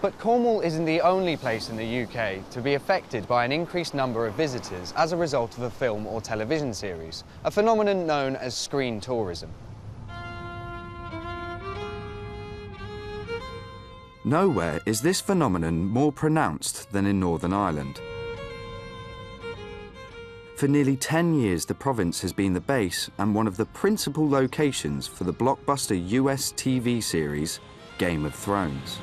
But Cornwall isn't the only place in the UK to be affected by an increased number of visitors as a result of a film or television series, a phenomenon known as screen tourism. Nowhere is this phenomenon more pronounced than in Northern Ireland. For nearly 10 years, the province has been the base and one of the principal locations for the blockbuster US TV series Game of Thrones.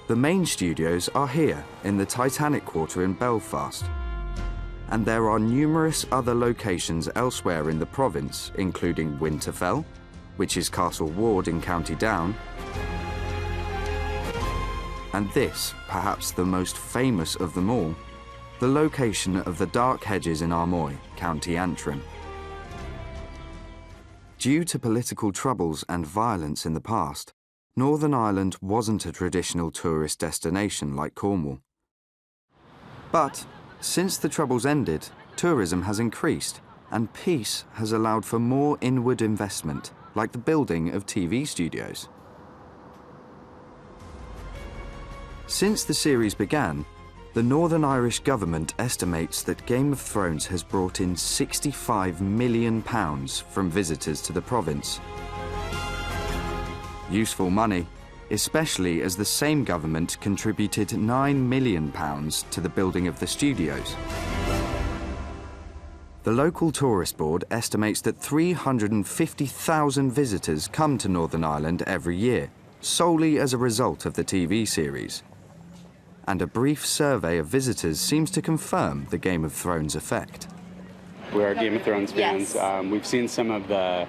The main studios are here in the Titanic Quarter in Belfast, and there are numerous other locations elsewhere in the province, including Winterfell, which is Castle Ward in County Down, and this, perhaps the most famous of them all, the location of the Dark Hedges in Armoy, County Antrim. Due to political troubles and violence in the past, Northern Ireland wasn't a traditional tourist destination like Cornwall. But since the Troubles ended, tourism has increased, and peace has allowed for more inward investment, like the building of TV studios. Since the series began, the Northern Irish government estimates that Game of Thrones has brought in £65 million from visitors to the province. Useful money, especially as the same government contributed £9 million to the building of the studios. The local tourist board estimates that 350,000 visitors come to Northern Ireland every year, solely as a result of the TV series. And a brief survey of visitors seems to confirm the Game of Thrones effect. We are Game of Thrones fans. Yes. We've seen some of the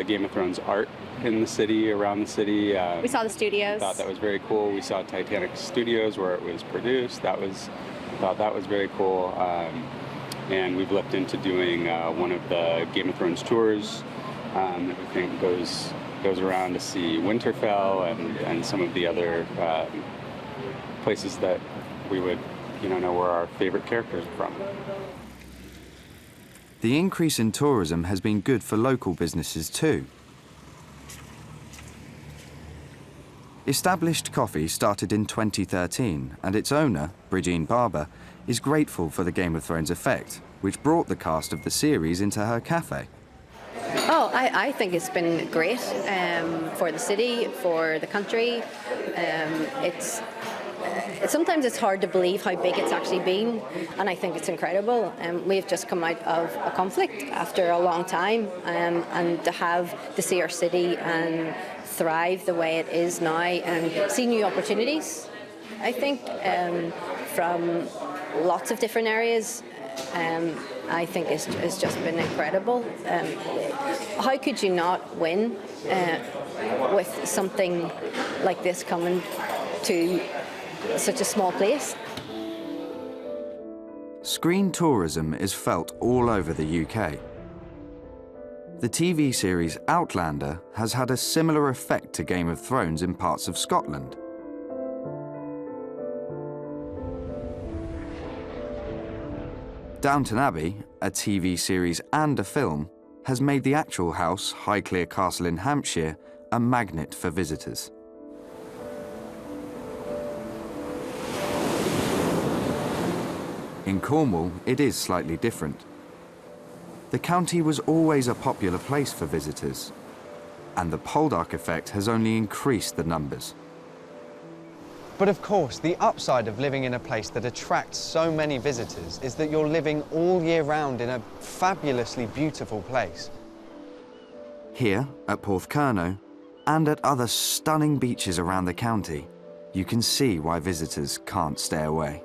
Game of Thrones art in the city, around the city. We saw the studios. Thought that was very cool. We saw Titanic Studios where it was produced. Thought that was very cool. And we've looked into doing one of the Game of Thrones tours that we think goes around to see Winterfell and some of the other places that we would know where our favorite characters are from. The increase in tourism has been good for local businesses too. Established Coffee started in 2013, and its owner, Bridgeen Barber, is grateful for the Game of Thrones effect, which brought the cast of the series into her cafe. Oh, I think it's been great for the city, for the country. Sometimes it's hard to believe how big it's actually been, and I think it's incredible. We've just come out of a conflict after a long time, and to see our city and thrive the way it is now and see new opportunities, I think, from lots of different areas. I think it's just been incredible. How could you not win with something like this coming to such a small place? Screen tourism is felt all over the UK. The TV series Outlander has had a similar effect to Game of Thrones in parts of Scotland. Downton Abbey, a TV series and a film, has made the actual house, Highclere Castle in Hampshire, a magnet for visitors. In Cornwall, it is slightly different. The county was always a popular place for visitors, and the Poldark effect has only increased the numbers. But of course, the upside of living in a place that attracts so many visitors is that you're living all year round in a fabulously beautiful place. Here, at Porthcurno, and at other stunning beaches around the county, you can see why visitors can't stay away.